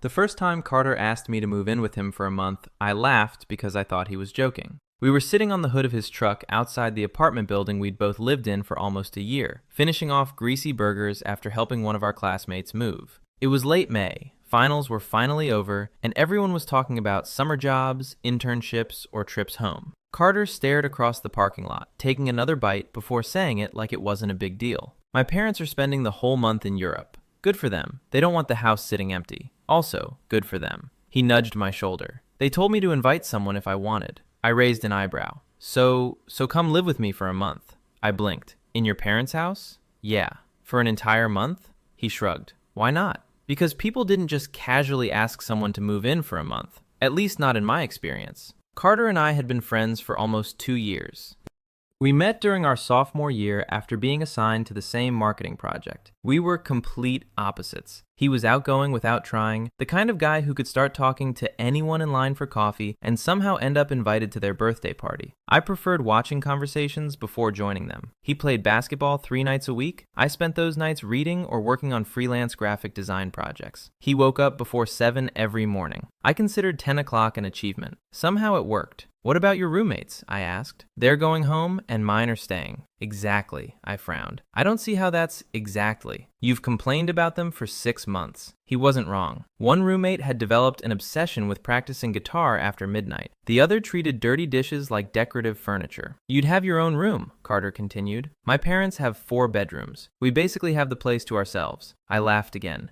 The first time Carter asked me to move in with him for a month, I laughed because I thought he was joking. We were sitting on the hood of his truck outside the apartment building we'd both lived in for almost a year, finishing off greasy burgers after helping one of our classmates move. It was late May, finals were finally over, and everyone was talking about summer jobs, internships, or trips home. Carter stared across the parking lot, taking another bite before saying it like it wasn't a big deal. My parents are spending the whole month in Europe. Good for them. They don't want the house sitting empty. Also, good for them. He nudged my shoulder. They told me to invite someone if I wanted. I raised an eyebrow. So come live with me for a month. I blinked. In your parents' house? Yeah. For an entire month? He shrugged. Why not? Because people didn't just casually ask someone to move in for a month. At least not in my experience. Carter and I had been friends for almost 2 years. We met during our sophomore year after being assigned to the same marketing project. We were complete opposites. He was outgoing without trying, the kind of guy who could start talking to anyone in line for coffee and somehow end up invited to their birthday party. I preferred watching conversations before joining them. He played basketball 3 nights a week. I spent those nights reading or working on freelance graphic design projects. He woke up before 7 every morning. I considered 10 o'clock an achievement. Somehow it worked. What about your roommates? I asked. They're going home and mine are staying. Exactly, I frowned. I don't see how that's exactly. You've complained about them for 6 months. He wasn't wrong. One roommate had developed an obsession with practicing guitar after midnight. The other treated dirty dishes like decorative furniture. You'd have your own room, Carter continued. My parents have 4 bedrooms. We basically have the place to ourselves. I laughed again.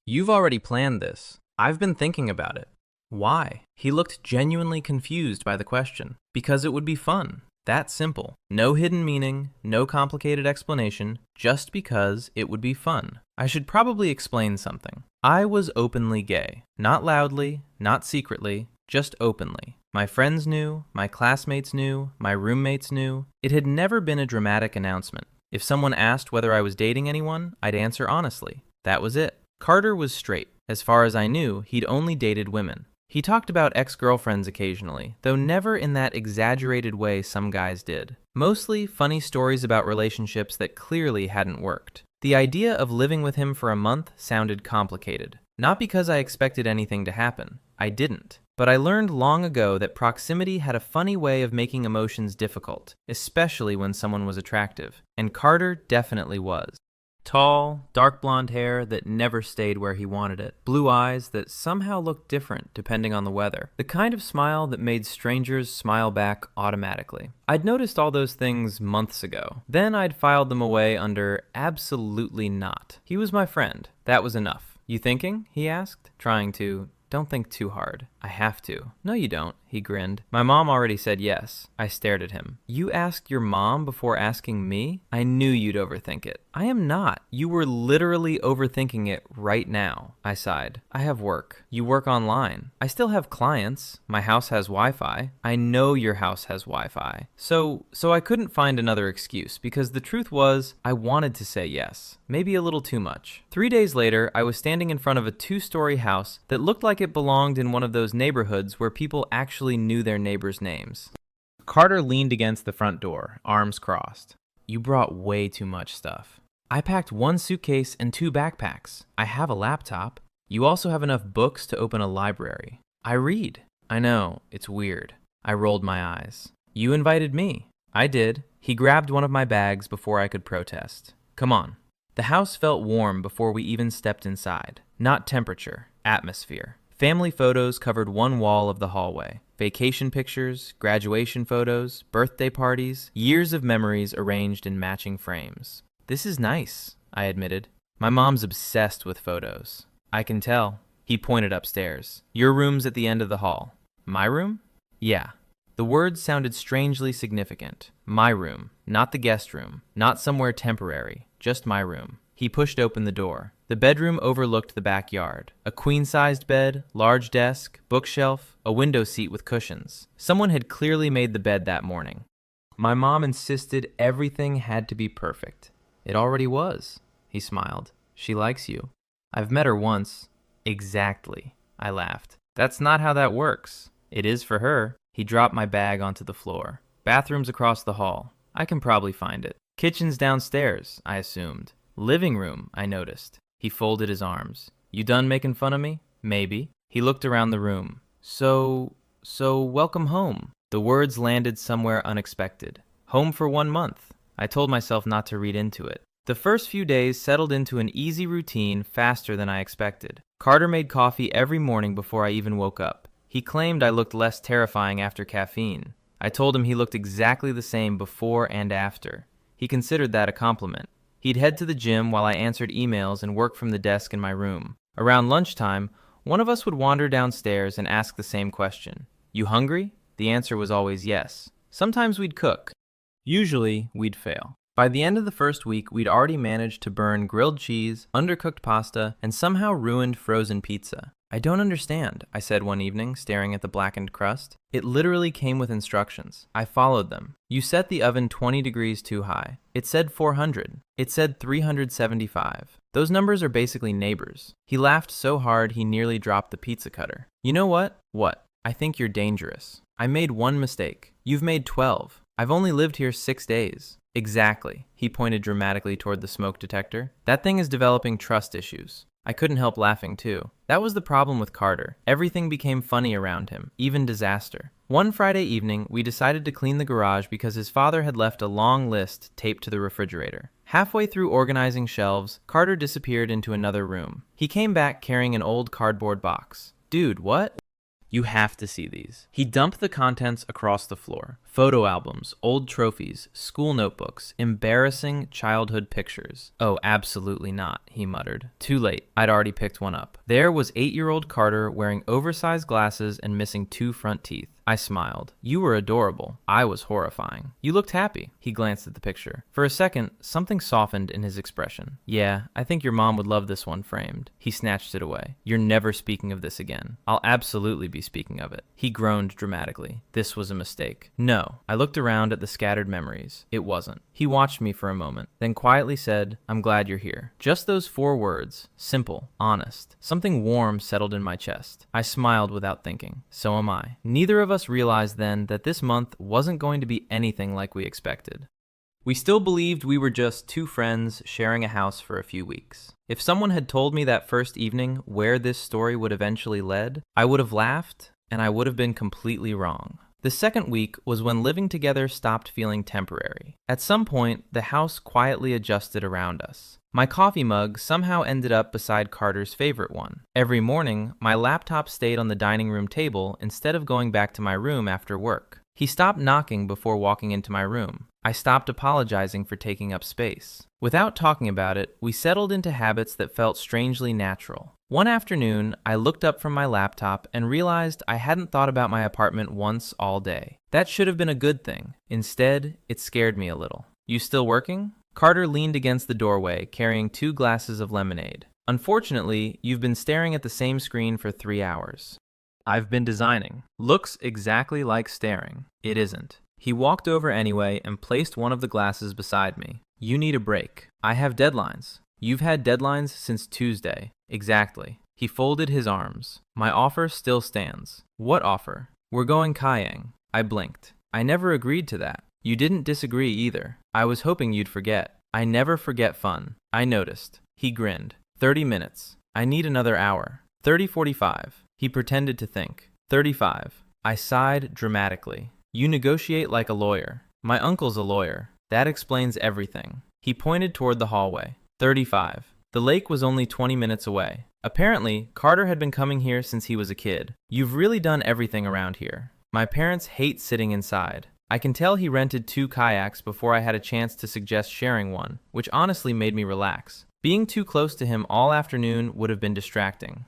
You've already planned this. I've been thinking about it. Why? He looked genuinely confused by the question. Because it would be fun. That simple. No hidden meaning, no complicated explanation, just because it would be fun. I should probably explain something. I was openly gay. Not loudly, not secretly, just openly. My friends knew, my classmates knew, my roommates knew. It had never been a dramatic announcement. If someone asked whether I was dating anyone, I'd answer honestly. That was it. Carter was straight. As far as I knew, he'd only dated women. He talked about ex-girlfriends occasionally, though never in that exaggerated way some guys did. Mostly funny stories about relationships that clearly hadn't worked. The idea of living with him for a month sounded complicated. Not because I expected anything to happen. I didn't. But I learned long ago that proximity had a funny way of making emotions difficult, especially when someone was attractive. And Carter definitely was. Tall, dark blonde hair that never stayed where he wanted it. Blue eyes that somehow looked different depending on the weather. The kind of smile that made strangers smile back automatically. I'd noticed all those things months ago. Then I'd filed them away under absolutely not. He was my friend. That was enough. You thinking? He asked, trying to... Don't think too hard. I have to. No, you don't, he grinned. My mom already said yes. I stared at him. You asked your mom before asking me? I knew you'd overthink it. I am not. You were literally overthinking it right now. I sighed. I have work. You work online. I still have clients. My house has Wi-Fi. I know your house has Wi-Fi. So I couldn't find another excuse because the truth was I wanted to say yes. Maybe a little too much. 3 days later, I was standing in front of a 2-story house that looked like it belonged in one of those neighborhoods where people actually knew their neighbors' names. Carter leaned against the front door, arms crossed. You brought way too much stuff. I packed 1 suitcase and 2 backpacks. I have a laptop. You also have enough books to open a library. I read. I know, it's weird. I rolled my eyes. You invited me. I did. He grabbed one of my bags before I could protest. Come on. The house felt warm before we even stepped inside. Not temperature, atmosphere. Family photos covered one wall of the hallway. Vacation pictures, graduation photos, birthday parties, years of memories arranged in matching frames. This is nice, I admitted. My mom's obsessed with photos. I can tell. He pointed upstairs. Your room's at the end of the hall. My room? Yeah. The words sounded strangely significant. My room, not the guest room, not somewhere temporary, just my room. He pushed open the door. The bedroom overlooked the backyard. A queen-sized bed, large desk, bookshelf, a window seat with cushions. Someone had clearly made the bed that morning. My mom insisted everything had to be perfect. It already was, he smiled. She likes you. I've met her once. Exactly, I laughed. That's not how that works. It is for her. He dropped my bag onto the floor. Bathroom's across the hall. I can probably find it. Kitchen's downstairs, I assumed. Living room, I noticed. He folded his arms. You done making fun of me? Maybe. He looked around the room. So welcome home. The words landed somewhere unexpected. Home for 1 month. I told myself not to read into it. The first few days settled into an easy routine faster than I expected. Carter made coffee every morning before I even woke up. He claimed I looked less terrifying after caffeine. I told him he looked exactly the same before and after. He considered that a compliment. He'd head to the gym while I answered emails and work from the desk in my room. Around lunchtime, one of us would wander downstairs and ask the same question. You hungry? The answer was always yes. Sometimes we'd cook. Usually, we'd fail. By the end of the first week, we'd already managed to burn grilled cheese, undercooked pasta, and somehow ruined frozen pizza. I don't understand, I said one evening, staring at the blackened crust. It literally came with instructions. I followed them. You set the oven 20 degrees too high. It said 400. It said 375. Those numbers are basically neighbors. He laughed so hard he nearly dropped the pizza cutter. You know what? What? I think you're dangerous. I made one mistake. You've made 12. I've only lived here 6 days. Exactly. He pointed dramatically toward the smoke detector. That thing is developing trust issues. I couldn't help laughing too. That was the problem with Carter. Everything became funny around him, even disaster. One Friday evening, we decided to clean the garage because his father had left a long list taped to the refrigerator. Halfway through organizing shelves, Carter disappeared into another room. He came back carrying an old cardboard box. Dude, what? You have to see these. He dumped the contents across the floor. Photo albums, old trophies, school notebooks, embarrassing childhood pictures. Oh, absolutely not, he muttered. Too late. I'd already picked one up. There was 8-year-old Carter wearing oversized glasses and missing 2 front teeth. I smiled. You were adorable. I was horrifying. You looked happy. He glanced at the picture. For a second, something softened in his expression. Yeah, I think your mom would love this one framed. He snatched it away. You're never speaking of this again. I'll absolutely be speaking of it. He groaned dramatically. This was a mistake. No. I looked around at the scattered memories. It wasn't. He watched me for a moment, then quietly said, I'm glad you're here. Just those 4 words. Simple. Honest. Something warm settled in my chest. I smiled without thinking. So am I. Neither of us realized then that this month wasn't going to be anything like we expected. We still believed we were just 2 friends sharing a house for a few weeks. If someone had told me that first evening where this story would eventually lead, I would have laughed and I would have been completely wrong. The second week was when living together stopped feeling temporary. At some point, the house quietly adjusted around us. My coffee mug somehow ended up beside Carter's favorite one. Every morning, my laptop stayed on the dining room table instead of going back to my room after work. He stopped knocking before walking into my room. I stopped apologizing for taking up space. Without talking about it, we settled into habits that felt strangely natural. One afternoon, I looked up from my laptop and realized I hadn't thought about my apartment once all day. That should have been a good thing. Instead, it scared me a little. You still working? Carter leaned against the doorway, carrying 2 glasses of lemonade. Unfortunately, you've been staring at the same screen for 3 hours. I've been designing. Looks exactly like staring. It isn't. He walked over anyway and placed one of the glasses beside me. You need a break. I have deadlines. You've had deadlines since Tuesday. Exactly. He folded his arms. My offer still stands. What offer? We're going kayaking. I blinked. I never agreed to that. You didn't disagree either. I was hoping you'd forget. I never forget fun. I noticed. He grinned. 30 minutes. I need another hour. 30:45. He pretended to think. 35. I sighed dramatically. You negotiate like a lawyer. My uncle's a lawyer. That explains everything. He pointed toward the hallway. 35. The lake was only 20 minutes away. Apparently, Carter had been coming here since he was a kid. You've really done everything around here. My parents hate sitting inside. I can tell he rented 2 kayaks before I had a chance to suggest sharing one, which honestly made me relax. Being too close to him all afternoon would have been distracting.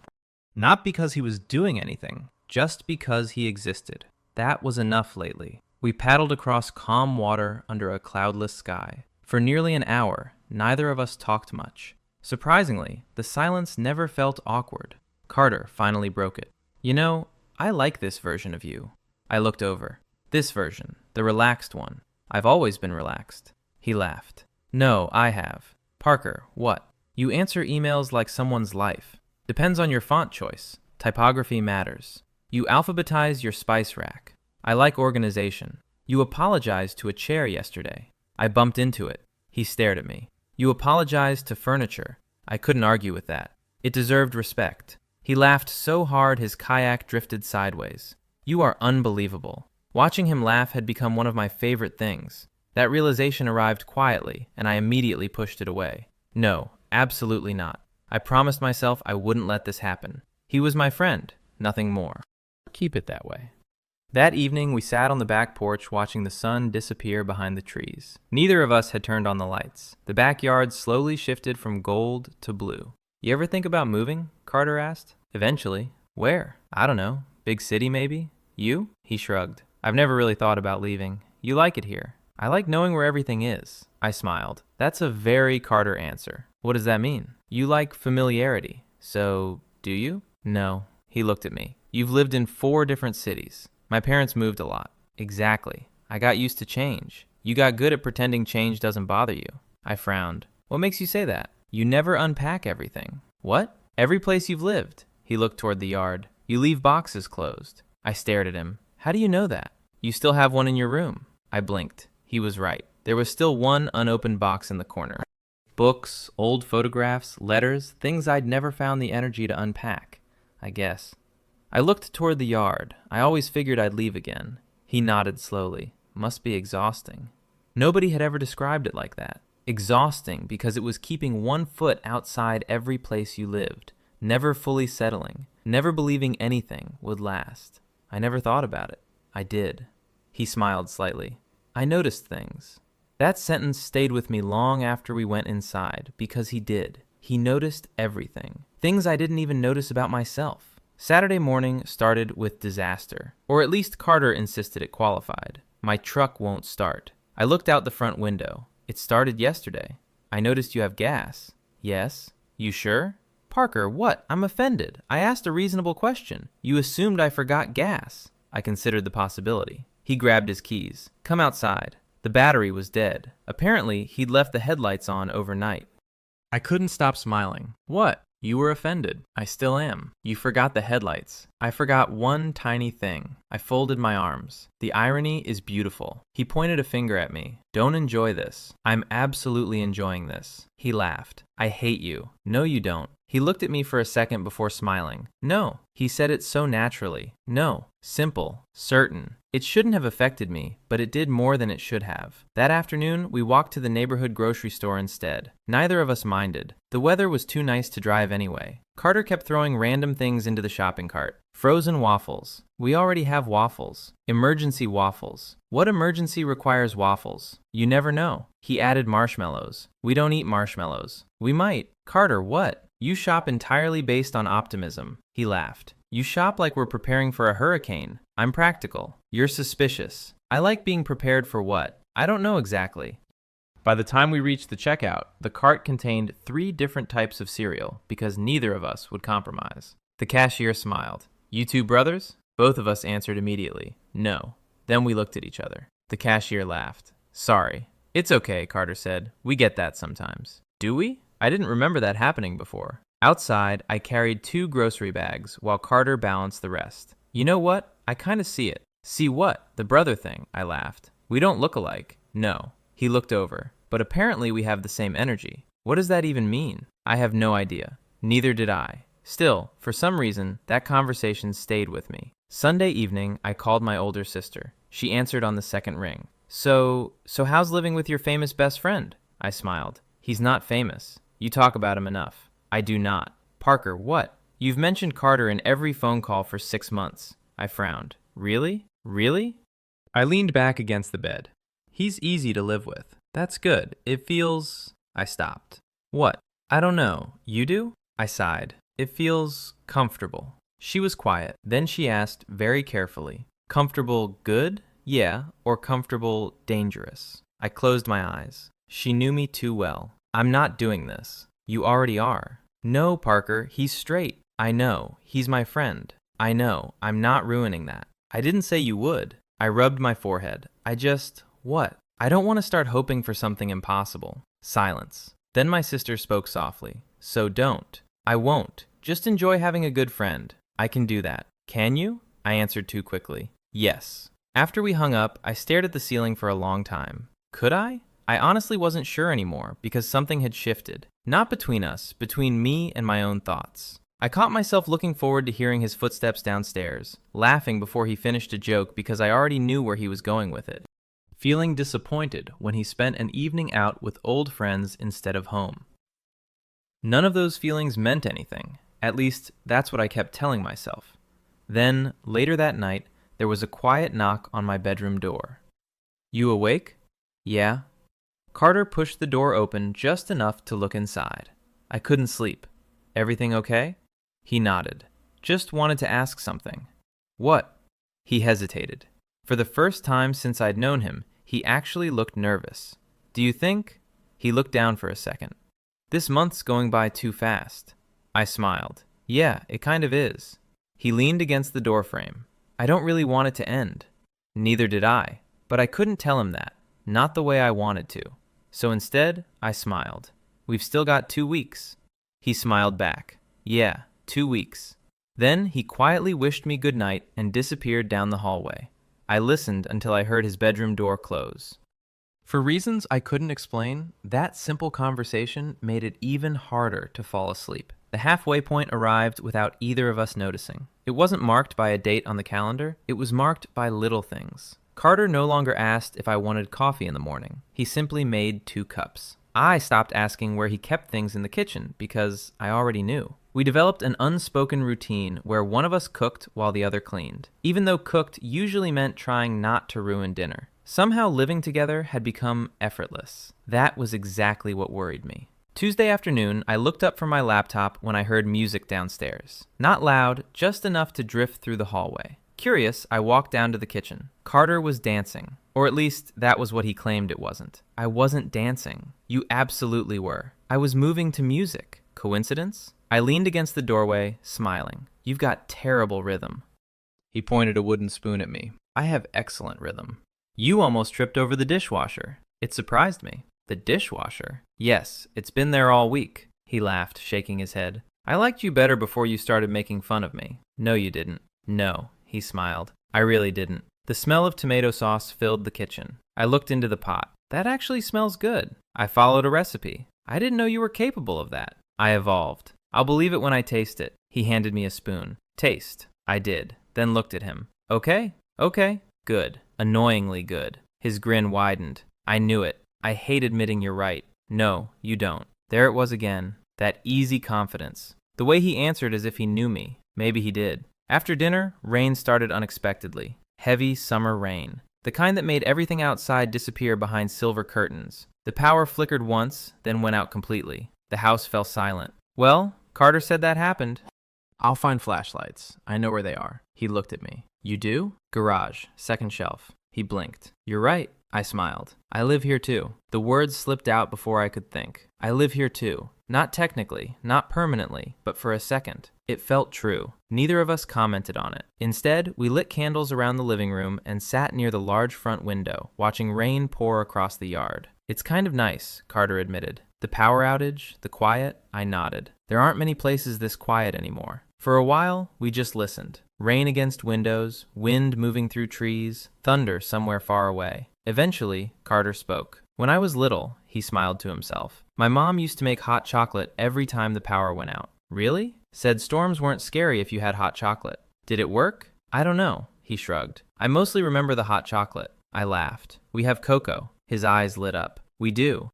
Not because he was doing anything, just because he existed. That was enough lately. We paddled across calm water under a cloudless sky. For nearly an hour, neither of us talked much. Surprisingly, the silence never felt awkward. Carter finally broke it. You know, I like this version of you. I looked over. This version, the relaxed one. I've always been relaxed. He laughed. No, I have. Parker, what? You answer emails like someone's life. Depends on your font choice. Typography matters. You alphabetize your spice rack. I like organization. You apologized to a chair yesterday. I bumped into it. He stared at me. You apologized to furniture. I couldn't argue with that. It deserved respect. He laughed so hard his kayak drifted sideways. You are unbelievable. Watching him laugh had become one of my favorite things. That realization arrived quietly, and I immediately pushed it away. No, absolutely not. I promised myself I wouldn't let this happen. He was my friend, nothing more. Keep it that way. That evening, we sat on the back porch watching the sun disappear behind the trees. Neither of us had turned on the lights. The backyard slowly shifted from gold to blue. You ever think about moving? Carter asked. Eventually. Where? I don't know. Big city, maybe? You? He shrugged. I've never really thought about leaving. You like it here. I like knowing where everything is. I smiled. That's a very Carter answer. What does that mean? You like familiarity. So, do you? No. He looked at me. You've lived in 4 different cities. My parents moved a lot. Exactly. I got used to change. You got good at pretending change doesn't bother you. I frowned. What makes you say that? You never unpack everything. What? Every place you've lived. He looked toward the yard. You leave boxes closed. I stared at him. How do you know that? You still have one in your room. I blinked. He was right. There was still one unopened box in the corner. Books, old photographs, letters, things I'd never found the energy to unpack, I guess. I looked toward the yard. I always figured I'd leave again. He nodded slowly. Must be exhausting. Nobody had ever described it like that. Exhausting because it was keeping one foot outside every place you lived, never fully settling, never believing anything would last. I never thought about it. I did. He smiled slightly. I noticed things. That sentence stayed with me long after we went inside, because he did. He noticed everything. Things I didn't even notice about myself. Saturday morning started with disaster, or at least Carter insisted it qualified. My truck won't start. I looked out the front window. It started yesterday. I noticed you have gas. Yes. You sure? Parker, what? I'm offended. I asked a reasonable question. You assumed I forgot gas. I considered the possibility. He grabbed his keys. Come outside. The battery was dead. Apparently, he'd left the headlights on overnight. I couldn't stop smiling. What? You were offended. I still am. You forgot the headlights. I forgot one tiny thing. I folded my arms. The irony is beautiful. He pointed a finger at me. Don't enjoy this. I'm absolutely enjoying this. He laughed. I hate you. No, you don't. He looked at me for a second before smiling. No. He said it so naturally. No. Simple. Certain. It shouldn't have affected me, but it did more than it should have. That afternoon, we walked to the neighborhood grocery store instead. Neither of us minded. The weather was too nice to drive anyway. Carter kept throwing random things into the shopping cart. Frozen waffles. We already have waffles. Emergency waffles. What emergency requires waffles? You never know. He added marshmallows. We don't eat marshmallows. We might. Carter, what? You shop entirely based on optimism. He laughed. You shop like we're preparing for a hurricane. I'm practical. You're suspicious. I like being prepared for what? I don't know exactly. By the time we reached the checkout, the cart contained 3 different types of cereal because neither of us would compromise. The cashier smiled. You 2 brothers? Both of us answered immediately. No. Then we looked at each other. The cashier laughed. Sorry. It's okay, Carter said. We get that sometimes. Do we? I didn't remember that happening before. Outside, I carried 2 grocery bags while Carter balanced the rest. You know what? I kind of see it. See what? The brother thing, I laughed. We don't look alike. No. He looked over. But apparently we have the same energy. What does that even mean? I have no idea. Neither did I. Still, for some reason, that conversation stayed with me. Sunday evening, I called my older sister. She answered on the second ring. So how's living with your famous best friend? I smiled. He's not famous. You talk about him enough. I do not. Parker, what? You've mentioned Carter in every phone call for 6 months. I frowned. Really? Really? I leaned back against the bed. He's easy to live with. That's good. It feels... I stopped. What? I don't know. You do? I sighed. It feels comfortable. She was quiet. Then she asked very carefully, comfortable good? Yeah. Or comfortable dangerous? I closed my eyes. She knew me too well. I'm not doing this. You already are. No, Parker, he's straight. I know. He's my friend. I know. I'm not ruining that. I didn't say you would. I rubbed my forehead. What? I don't want to start hoping for something impossible. Silence. Then my sister spoke softly. So don't. I won't. Just enjoy having a good friend. I can do that. Can you? I answered too quickly. Yes. After we hung up, I stared at the ceiling for a long time. Could I? I honestly wasn't sure anymore because something had shifted. Not between us, between me and my own thoughts. I caught myself looking forward to hearing his footsteps downstairs, laughing before he finished a joke because I already knew where he was going with it. Feeling disappointed when he spent an evening out with old friends instead of home. None of those feelings meant anything. At least, that's what I kept telling myself. Then, later that night, there was a quiet knock on my bedroom door. "You awake?" "Yeah." Carter pushed the door open just enough to look inside. I couldn't sleep. "Everything okay?" He nodded. "Just wanted to ask something." "What?" He hesitated. For the first time since I'd known him, he actually looked nervous. "Do you think?" He looked down for a second. "This month's going by too fast." I smiled. "Yeah, it kind of is." He leaned against the doorframe. "I don't really want it to end." Neither did I, but I couldn't tell him that. Not the way I wanted to. So instead, I smiled. "We've still got 2 weeks. He smiled back. "Yeah, 2 weeks. Then he quietly wished me good night and disappeared down the hallway. I listened until I heard his bedroom door close. For reasons I couldn't explain, that simple conversation made it even harder to fall asleep. The halfway point arrived without either of us noticing. It wasn't marked by a date on the calendar, it was marked by little things. Carter no longer asked if I wanted coffee in the morning. He simply made 2 cups. I stopped asking where he kept things in the kitchen because I already knew. We developed an unspoken routine where one of us cooked while the other cleaned, even though cooked usually meant trying not to ruin dinner. Somehow living together had become effortless. That was exactly what worried me. Tuesday afternoon, I looked up from my laptop when I heard music downstairs. Not loud, just enough to drift through the hallway. Curious, I walked down to the kitchen. Carter was dancing. Or at least, that was what he claimed it wasn't. I wasn't dancing. You absolutely were. I was moving to music. Coincidence? I leaned against the doorway, smiling. "You've got terrible rhythm." He pointed a wooden spoon at me. "I have excellent rhythm." "You almost tripped over the dishwasher." It surprised me. "The dishwasher?" "Yes, it's been there all week." He laughed, shaking his head. "I liked you better before you started making fun of me." "No, you didn't." "No," he smiled. "I really didn't." The smell of tomato sauce filled the kitchen. I looked into the pot. "That actually smells good." I followed a recipe. "I didn't know you were capable of that." I evolved. "I'll believe it when I taste it." He handed me a spoon. "Taste." I did, then looked at him. "Okay, okay, good. Annoyingly good." His grin widened. "I knew it. I hate admitting you're right." "No, you don't." There it was again. That easy confidence. The way he answered as if he knew me. Maybe he did. After dinner, rain started unexpectedly. Heavy summer rain. The kind that made everything outside disappear behind silver curtains. The power flickered once, then went out completely. The house fell silent. "Well," Carter said, "that happened." "I'll find flashlights. I know where they are." He looked at me. "You do?" "Garage, second shelf." He blinked. "You're right." I smiled. "I live here too." The words slipped out before I could think. I live here too. Not technically, not permanently, but for a second. It felt true. Neither of us commented on it. Instead, we lit candles around the living room and sat near the large front window, watching rain pour across the yard. "It's kind of nice," Carter admitted. "The power outage, the quiet," I nodded. "There aren't many places this quiet anymore." For a while, we just listened. Rain against windows, wind moving through trees, thunder somewhere far away. Eventually, Carter spoke. "When I was little," he smiled to himself, "my mom used to make hot chocolate every time the power went out." "Really?" Said storms weren't scary if you had hot chocolate. "Did it work?" "I don't know," he shrugged. "I mostly remember the hot chocolate." I laughed. "We have cocoa." His eyes lit up. "We do."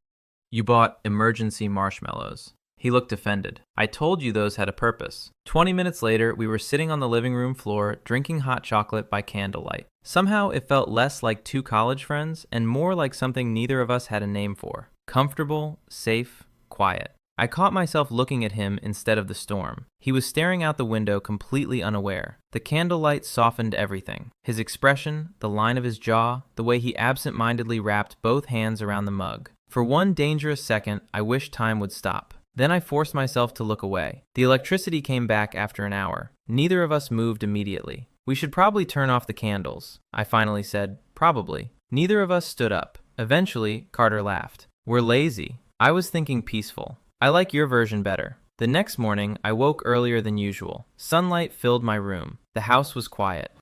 "You bought emergency marshmallows." He looked offended. "I told you those had a purpose." 20 minutes later, we were sitting on the living room floor, drinking hot chocolate by candlelight. Somehow, it felt less like 2 college friends and more like something neither of us had a name for. Comfortable, safe, quiet. I caught myself looking at him instead of the storm. He was staring out the window completely unaware. The candlelight softened everything. His expression, the line of his jaw, the way he absent-mindedly wrapped both hands around the mug. For one dangerous second, I wished time would stop. Then I forced myself to look away. The electricity came back after an hour. Neither of us moved immediately. "We should probably turn off the candles," I finally said. "Probably." Neither of us stood up. Eventually, Carter laughed. "We're lazy." I was thinking peaceful. "I like your version better." The next morning, I woke earlier than usual. Sunlight filled my room. The house was quiet.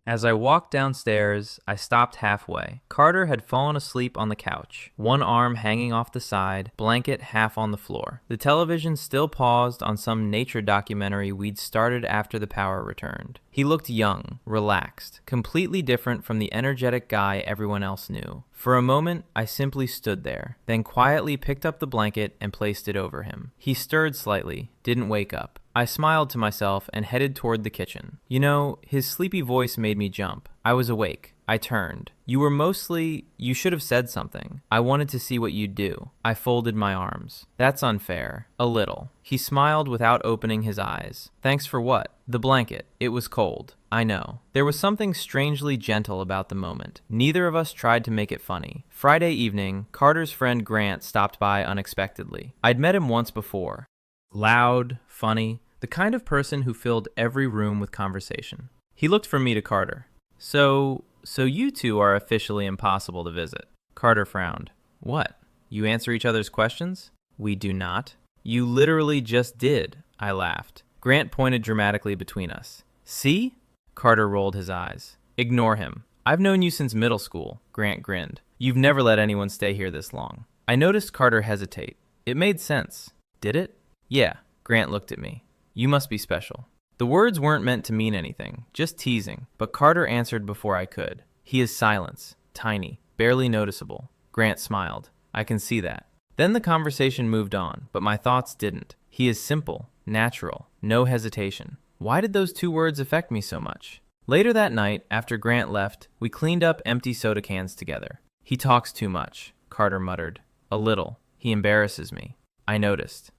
As I walked downstairs, I stopped halfway. Carter had fallen asleep on the couch, one arm hanging off the side, blanket half on the floor. The television still paused on some nature documentary we'd started after the power returned. He looked young, relaxed, completely different from the energetic guy everyone else knew. For a moment, I simply stood there, then quietly picked up the blanket and placed it over him. He stirred slightly, didn't wake up. I smiled to myself and headed toward the kitchen. You know, his sleepy voice made me jump. I was awake. I turned. You should have said something. I wanted to see what you'd do. I folded my arms. That's unfair. A little. He smiled without opening his eyes. Thanks for what? The blanket. It was cold. I know. There was something strangely gentle about the moment. Neither of us tried to make it funny. Friday evening, Carter's friend Grant stopped by unexpectedly. I'd met him once before. Loud, funny, the kind of person who filled every room with conversation. He looked from me to Carter. So you two are officially impossible to visit. Carter frowned. What? You answer each other's questions? We do not. You literally just did, I laughed. Grant pointed dramatically between us. See? Carter rolled his eyes. Ignore him. I've known you since middle school, Grant grinned. You've never let anyone stay here this long. I noticed Carter hesitate. It made sense. Did it? Yeah, Grant looked at me. You must be special. The words weren't meant to mean anything, just teasing, but Carter answered before I could. He is silence, tiny, barely noticeable. Grant smiled. I can see that. Then the conversation moved on, but my thoughts didn't. He is simple, natural, no hesitation. Why did those two words affect me so much? Later that night, after Grant left, we cleaned up empty soda cans together. He talks too much, Carter muttered. A little. He embarrasses me. I noticed.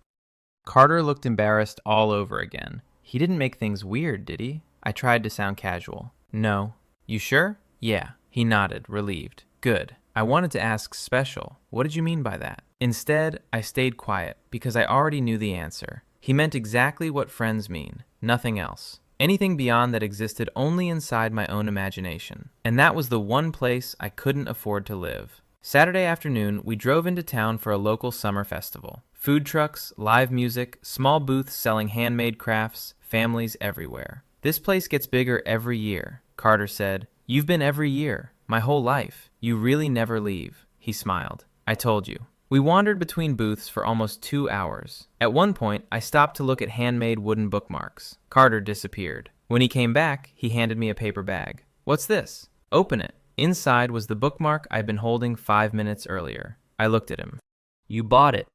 Carter looked embarrassed all over again. He didn't make things weird, did he? I tried to sound casual. No. You sure? Yeah. He nodded, relieved. Good. I wanted to ask special. What did you mean by that? Instead, I stayed quiet because I already knew the answer. He meant exactly what friends mean. Nothing else. Anything beyond that existed only inside my own imagination. And that was the one place I couldn't afford to live. Saturday afternoon, we drove into town for a local summer festival. Food trucks, live music, small booths selling handmade crafts, families everywhere. This place gets bigger every year, Carter said. You've been every year, my whole life. You really never leave. He smiled. I told you. We wandered between booths for almost 2 hours. At one point, I stopped to look at handmade wooden bookmarks. Carter disappeared. When he came back, he handed me a paper bag. What's this? Open it. Inside was the bookmark I'd been holding 5 minutes earlier. I looked at him. You bought it.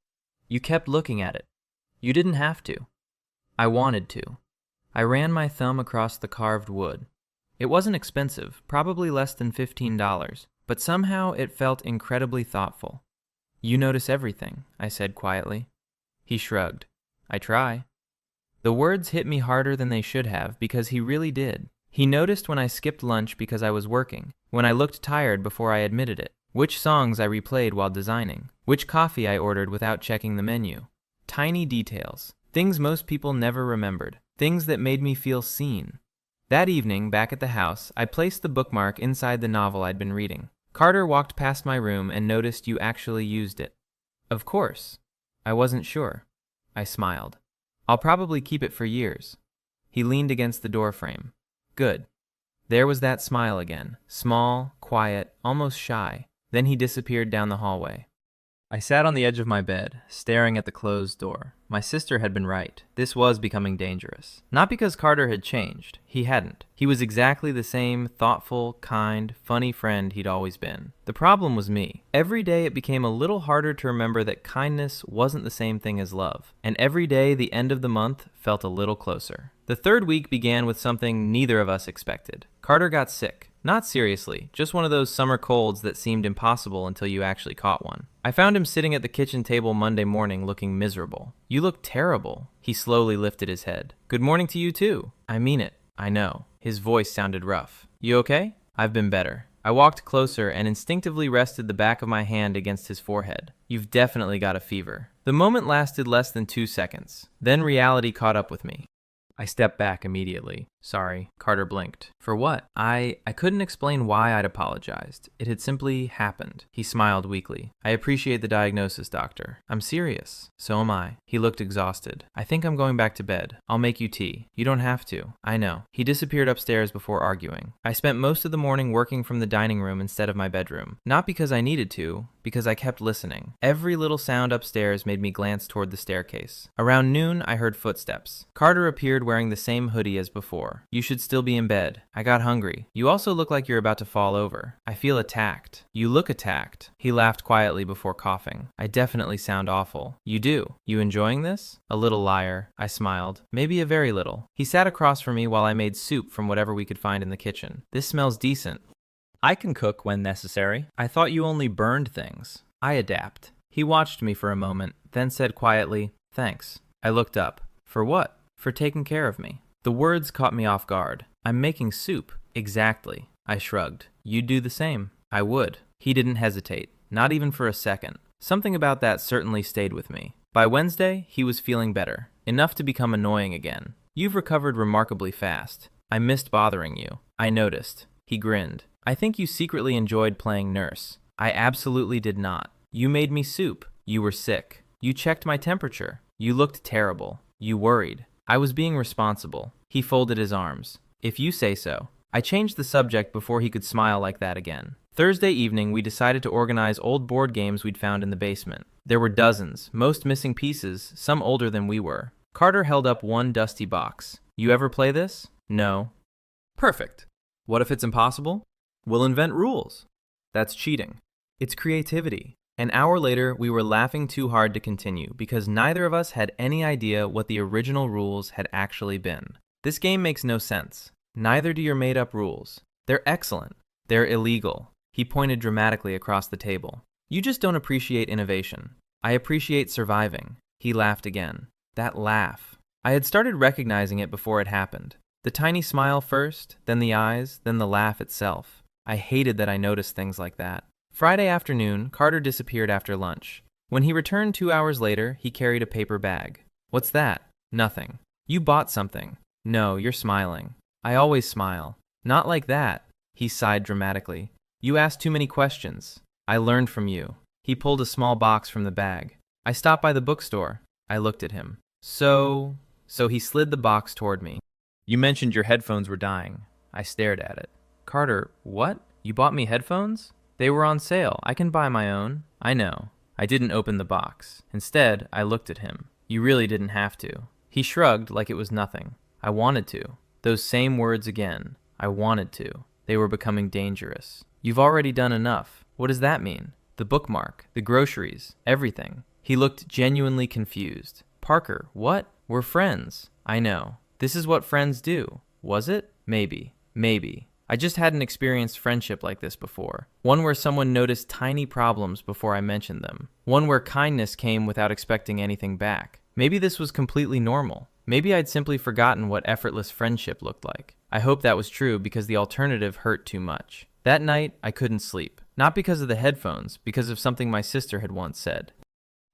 You kept looking at it. You didn't have to. I wanted to. I ran my thumb across the carved wood. It wasn't expensive, probably less than $15, but somehow it felt incredibly thoughtful. You notice everything, I said quietly. He shrugged. I try. The words hit me harder than they should have because he really did. He noticed when I skipped lunch because I was working, when I looked tired before I admitted it, which songs I replayed while designing, which coffee I ordered without checking the menu. Tiny details, things most people never remembered, things that made me feel seen. That evening, back at the house, I placed the bookmark inside the novel I'd been reading. Carter walked past my room and noticed you actually used it. Of course. I wasn't sure. I smiled. I'll probably keep it for years. He leaned against the doorframe. Good. There was that smile again, small, quiet, almost shy. Then he disappeared down the hallway. I sat on the edge of my bed, staring at the closed door. My sister had been right. This was becoming dangerous. Not because Carter had changed. He hadn't. He was exactly the same thoughtful, kind, funny friend he'd always been. The problem was me. Every day it became a little harder to remember that kindness wasn't the same thing as love. And every day the end of the month felt a little closer. The third week began with something neither of us expected. Carter got sick. Not seriously, just one of those summer colds that seemed impossible until you actually caught one. I found him sitting at the kitchen table Monday morning looking miserable. You look terrible. He slowly lifted his head. Good morning to you too. I mean it. I know. His voice sounded rough. You okay? I've been better. I walked closer and instinctively rested the back of my hand against his forehead. You've definitely got a fever. The moment lasted less than 2 seconds. Then reality caught up with me. I stepped back immediately. Sorry, Carter blinked. For what? I couldn't explain why I'd apologized. It had simply happened. He smiled weakly. I appreciate the diagnosis, doctor. I'm serious. So am I. He looked exhausted. I think I'm going back to bed. I'll make you tea. You don't have to. I know. He disappeared upstairs before arguing. I spent most of the morning working from the dining room instead of my bedroom. Not because I needed to, because I kept listening. Every little sound upstairs made me glance toward the staircase. Around noon, I heard footsteps. Carter appeared wearing the same hoodie as before. You should still be in bed. I got hungry. You also look like you're about to fall over. I feel attacked. You look attacked. He laughed quietly before coughing. I definitely sound awful. You do. You enjoying this? A little liar. I smiled. Maybe a very little. He sat across from me while I made soup from whatever we could find in the kitchen. This smells decent. I can cook when necessary. I thought you only burned things. I adapt. He watched me for a moment, then said quietly, "Thanks." I looked up. For what? For taking care of me. The words caught me off guard. I'm making soup. Exactly. I shrugged. You'd do the same. I would. He didn't hesitate. Not even for a second. Something about that certainly stayed with me. By Wednesday, he was feeling better. Enough to become annoying again. You've recovered remarkably fast. I missed bothering you. I noticed. He grinned. I think you secretly enjoyed playing nurse. I absolutely did not. You made me soup. You were sick. You checked my temperature. You looked terrible. You worried. I was being responsible. He folded his arms. If you say so. I changed the subject before he could smile like that again. Thursday evening, we decided to organize old board games we'd found in the basement. There were dozens, most missing pieces, some older than we were. Carter held up one dusty box. You ever play this? No. Perfect. What if it's impossible? We'll invent rules. That's cheating. It's creativity. An hour later, we were laughing too hard to continue because neither of us had any idea what the original rules had actually been. This game makes no sense. Neither do your made-up rules. They're excellent. They're illegal. He pointed dramatically across the table. You just don't appreciate innovation. I appreciate surviving. He laughed again. That laugh. I had started recognizing it before it happened. The tiny smile first, then the eyes, then the laugh itself. I hated that I noticed things like that. Friday afternoon, Carter disappeared after lunch. When he returned 2 hours later, he carried a paper bag. What's that? Nothing. You bought something. No, you're smiling. I always smile. Not like that. He sighed dramatically. You asked too many questions. I learned from you. He pulled a small box from the bag. I stopped by the bookstore. I looked at him. So he slid the box toward me. You mentioned your headphones were dying. I stared at it. Carter, what? You bought me headphones? They were on sale. I can buy my own. I know. I didn't open the box. Instead, I looked at him. You really didn't have to. He shrugged like it was nothing. I wanted to. Those same words again. I wanted to. They were becoming dangerous. You've already done enough. What does that mean? The bookmark, the groceries, everything. He looked genuinely confused. Parker, what? We're friends. I know. This is what friends do. Was it? Maybe. I just hadn't experienced friendship like this before. One where someone noticed tiny problems before I mentioned them. One where kindness came without expecting anything back. Maybe this was completely normal. Maybe I'd simply forgotten what effortless friendship looked like. I hope that was true because the alternative hurt too much. That night, I couldn't sleep. Not because of the headphones, because of something my sister had once said.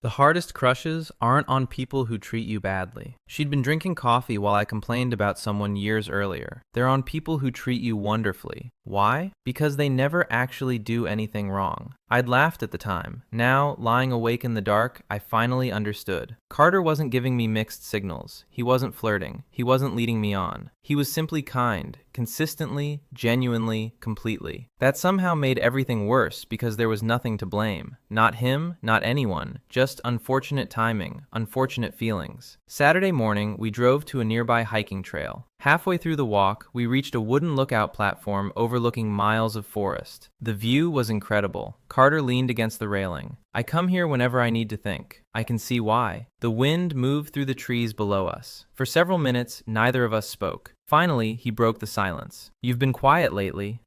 The hardest crushes aren't on people who treat you badly. She'd been drinking coffee while I complained about someone years earlier. They're on people who treat you wonderfully. Why? Because they never actually do anything wrong. I'd laughed at the time. Now, lying awake in the dark, I finally understood. Carter wasn't giving me mixed signals. He wasn't flirting. He wasn't leading me on. He was simply kind, consistently, genuinely, completely. That somehow made everything worse because there was nothing to blame. Not him, not anyone. Just unfortunate timing, unfortunate feelings. Saturday morning, we drove to a nearby hiking trail. Halfway through the walk, we reached a wooden lookout platform overlooking miles of forest. The view was incredible. Carter leaned against the railing. I come here whenever I need to think. I can see why. The wind moved through the trees below us. For several minutes, neither of us spoke. Finally, he broke the silence. You've been quiet lately.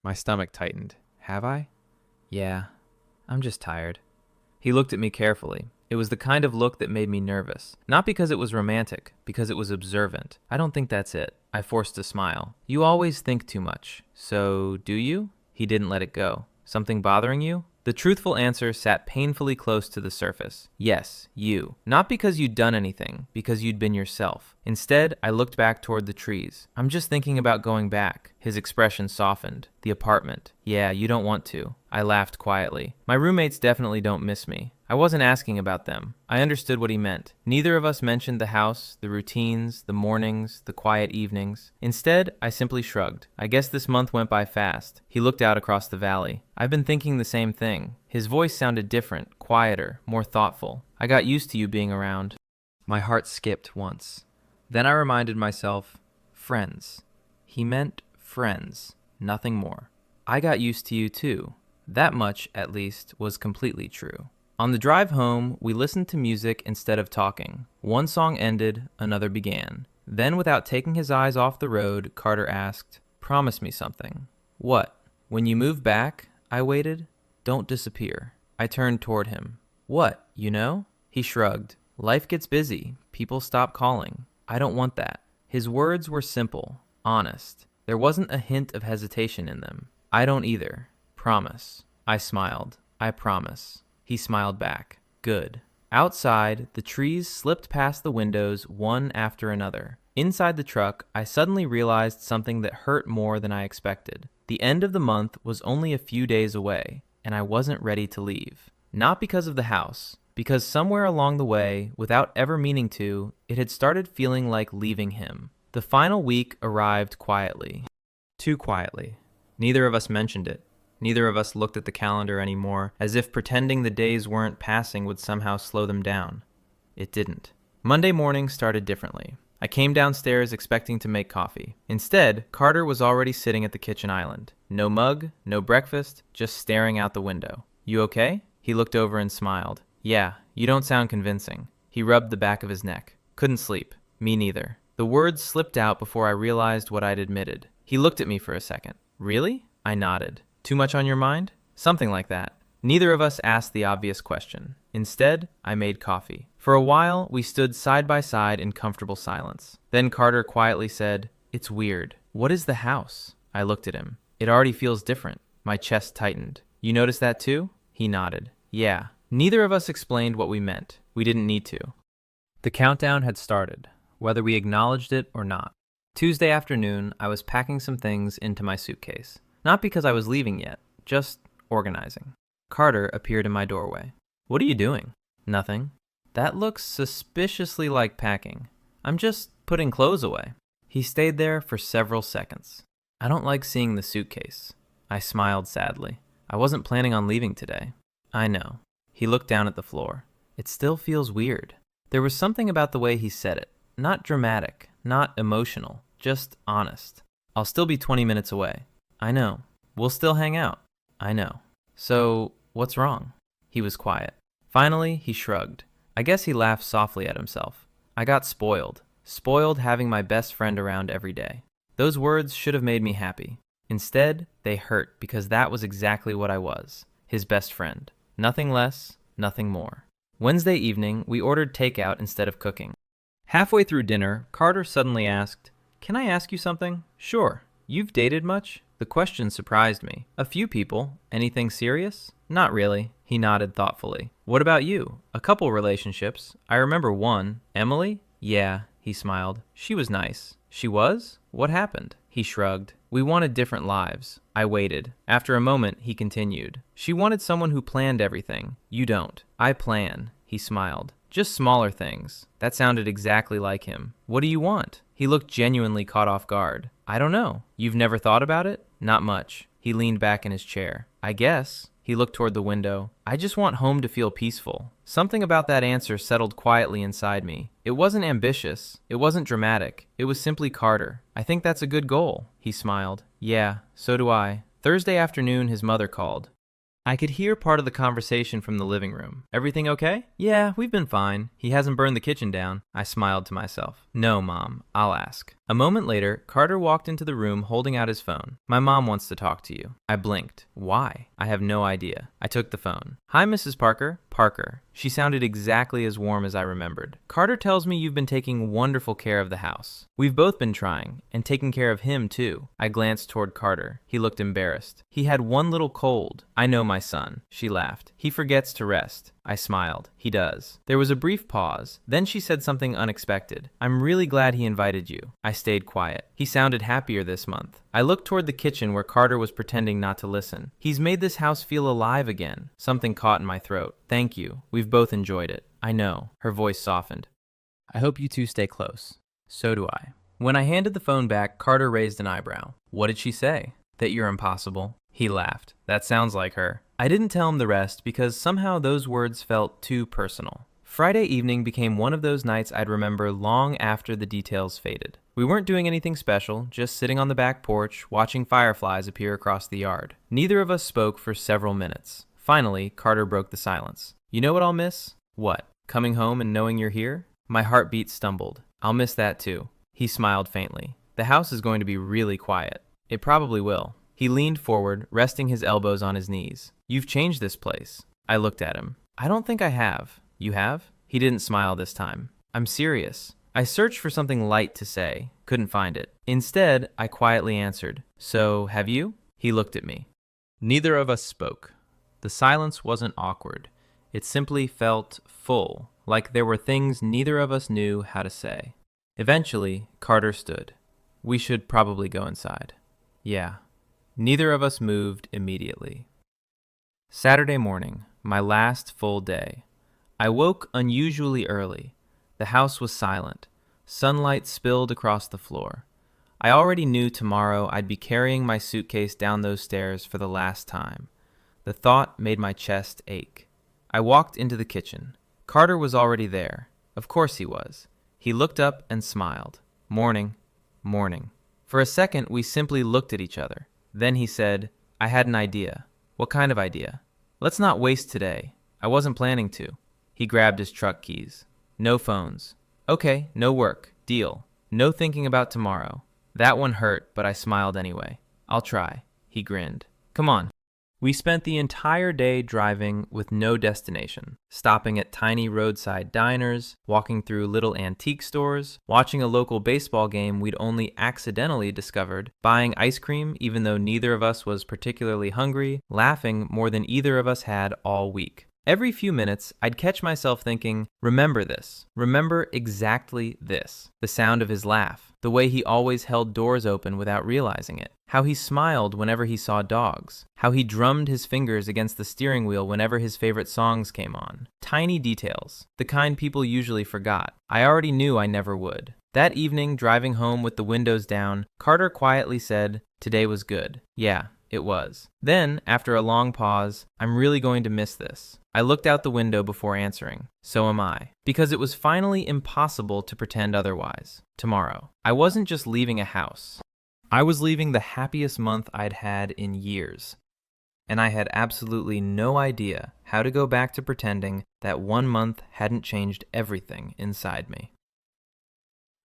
My stomach tightened. Have I? Yeah. I'm just tired. He looked at me carefully. It was the kind of look that made me nervous. Not because it was romantic, because it was observant. I don't think that's it. I forced a smile. You always think too much. So, do you? He didn't let it go. Something bothering you? The truthful answer sat painfully close to the surface. Yes, you. Not because you'd done anything, because you'd been yourself. Instead, I looked back toward the trees. I'm just thinking about going back. His expression softened. The apartment. Yeah, you don't want to. I laughed quietly. My roommates definitely don't miss me. I wasn't asking about them. I understood what he meant. Neither of us mentioned the house, the routines, the mornings, the quiet evenings. Instead, I simply shrugged. I guess this month went by fast. He looked out across the valley. I've been thinking the same thing. His voice sounded different, quieter, more thoughtful. I got used to you being around. My heart skipped once. Then I reminded myself, friends. He meant friends, nothing more. I got used to you too. That much, at least, was completely true. On the drive home, we listened to music instead of talking. One song ended, another began. Then, without taking his eyes off the road, Carter asked, "Promise me something." "What?" "When you move back," I waited. "Don't disappear." I turned toward him. "What, you know?" He shrugged. "Life gets busy. People stop calling. I don't want that." His words were simple, honest. There wasn't a hint of hesitation in them. "I don't either. Promise." I smiled. "I promise." He smiled back. Good. Outside, the trees slipped past the windows one after another. Inside the truck, I suddenly realized something that hurt more than I expected. The end of the month was only a few days away, and I wasn't ready to leave. Not because of the house, because somewhere along the way, without ever meaning to, it had started feeling like leaving him. The final week arrived quietly. Too quietly. Neither of us mentioned it. Neither of us looked at the calendar anymore, as if pretending the days weren't passing would somehow slow them down. It didn't. Monday morning started differently. I came downstairs expecting to make coffee. Instead, Carter was already sitting at the kitchen island. No mug, no breakfast, just staring out the window. "You okay?" He looked over and smiled. "Yeah, you don't sound convincing." He rubbed the back of his neck. "Couldn't sleep." "Me neither." The words slipped out before I realized what I'd admitted. He looked at me for a second. "Really?" I nodded. "Too much on your mind?" "Something like that." Neither of us asked the obvious question. Instead, I made coffee. For a while, we stood side by side in comfortable silence. Then Carter quietly said, "It's weird. What is the house?" I looked at him. "It already feels different." My chest tightened. "You notice that too?" He nodded. "Yeah." Neither of us explained what we meant. We didn't need to. The countdown had started, whether we acknowledged it or not. Tuesday afternoon, I was packing some things into my suitcase. Not because I was leaving yet, just organizing. Carter appeared in my doorway. "What are you doing?" "Nothing." "That looks suspiciously like packing." "I'm just putting clothes away." He stayed there for several seconds. "I don't like seeing the suitcase." I smiled sadly. "I wasn't planning on leaving today." "I know." He looked down at the floor. "It still feels weird." There was something about the way he said it. Not dramatic, not emotional, just honest. "I'll still be 20 minutes away." "I know." "We'll still hang out." "I know." "So, what's wrong?" He was quiet. Finally, he shrugged. I guess he laughed softly at himself. I got spoiled. Spoiled having my best friend around every day. Those words should have made me happy. Instead, they hurt because that was exactly what I was. His best friend. Nothing less, nothing more. Wednesday evening, we ordered takeout instead of cooking. Halfway through dinner, Carter suddenly asked, "Can I ask you something?" "Sure." "You've dated much?" The question surprised me. "A few people. Anything serious?" "Not really." He nodded thoughtfully. "What about you?" "A couple relationships. I remember one." "Emily?" "Yeah," he smiled. "She was nice." "She was? What happened?" He shrugged. "We wanted different lives." I waited. After a moment, he continued. "She wanted someone who planned everything. You don't." "I plan." He smiled. "Just smaller things." That sounded exactly like him. "What do you want?" He looked genuinely caught off guard. "I don't know." "You've never thought about it?" "Not much." He leaned back in his chair. "I guess." He looked toward the window. "I just want home to feel peaceful." Something about that answer settled quietly inside me. It wasn't ambitious. It wasn't dramatic. It was simply Carter. "I think that's a good goal." He smiled. "Yeah, so do I." Thursday afternoon, his mother called. I could hear part of the conversation from the living room. "Everything okay?" "Yeah, we've been fine. He hasn't burned the kitchen down." I smiled to myself. "No, Mom. I'll ask." A moment later, Carter walked into the room holding out his phone. "My mom wants to talk to you." I blinked. "Why?" "I have no idea." I took the phone. "Hi, Mrs. Parker." "Parker." She sounded exactly as warm as I remembered. "Carter tells me you've been taking wonderful care of the house." "We've both been trying, and taking care of him, too." I glanced toward Carter. He looked embarrassed. "He had one little cold." "I know, my son, she laughed. He forgets to rest. I smiled. He does. There was a brief pause. Then she said something unexpected. I'm really glad he invited you. I stayed quiet. He sounded happier this month. I looked toward the kitchen where Carter was pretending not to listen. He's made this house feel alive again. Something caught in my throat. Thank you. We've both enjoyed it. I know. Her voice softened. I hope you two stay close. So do I. When I handed the phone back, Carter raised an eyebrow. What did she say? That you're impossible. He laughed. That sounds like her. I didn't tell him the rest because somehow those words felt too personal. Friday evening became one of those nights I'd remember long after the details faded. We weren't doing anything special, just sitting on the back porch, watching fireflies appear across the yard. Neither of us spoke for several minutes. Finally, Carter broke the silence. You know what I'll miss? What? Coming home and knowing you're here? My heartbeat stumbled. I'll miss that too. He smiled faintly. The house is going to be really quiet. It probably will. He leaned forward, resting his elbows on his knees. You've changed this place. I looked at him. I don't think I have. You have? He didn't smile this time. I'm serious. I searched for something light to say. Couldn't find it. Instead, I quietly answered. So, have you? He looked at me. Neither of us spoke. The silence wasn't awkward. It simply felt full, like there were things neither of us knew how to say. Eventually, Carter stood. We should probably go inside. Yeah. Neither of us moved immediately. Saturday morning, my last full day. I woke unusually early. The house was silent. Sunlight spilled across the floor. I already knew tomorrow I'd be carrying my suitcase down those stairs for the last time. The thought made my chest ache. I walked into the kitchen. Carter was already there. Of course he was. He looked up and smiled. Morning. Morning. For a second, we simply looked at each other. Then he said, I had an idea. What kind of idea? Let's not waste today. I wasn't planning to. He grabbed his truck keys. No phones. Okay, no work. Deal. No thinking about tomorrow. That one hurt, but I smiled anyway. I'll try. He grinned. Come on. We spent the entire day driving with no destination, stopping at tiny roadside diners, walking through little antique stores, watching a local baseball game we'd only accidentally discovered, buying ice cream even though neither of us was particularly hungry, laughing more than either of us had all week. Every few minutes, I'd catch myself thinking, remember this. Remember exactly this. The sound of his laugh. The way he always held doors open without realizing it. How he smiled whenever he saw dogs. How he drummed his fingers against the steering wheel whenever his favorite songs came on. Tiny details. The kind people usually forgot. I already knew I never would. That evening, driving home with the windows down, Carter quietly said, today was good. Yeah. It was. Then, after a long pause, I'm really going to miss this. I looked out the window before answering. So am I. Because it was finally impossible to pretend otherwise. Tomorrow. I wasn't just leaving a house. I was leaving the happiest month I'd had in years. And I had absolutely no idea how to go back to pretending that 1 month hadn't changed everything inside me.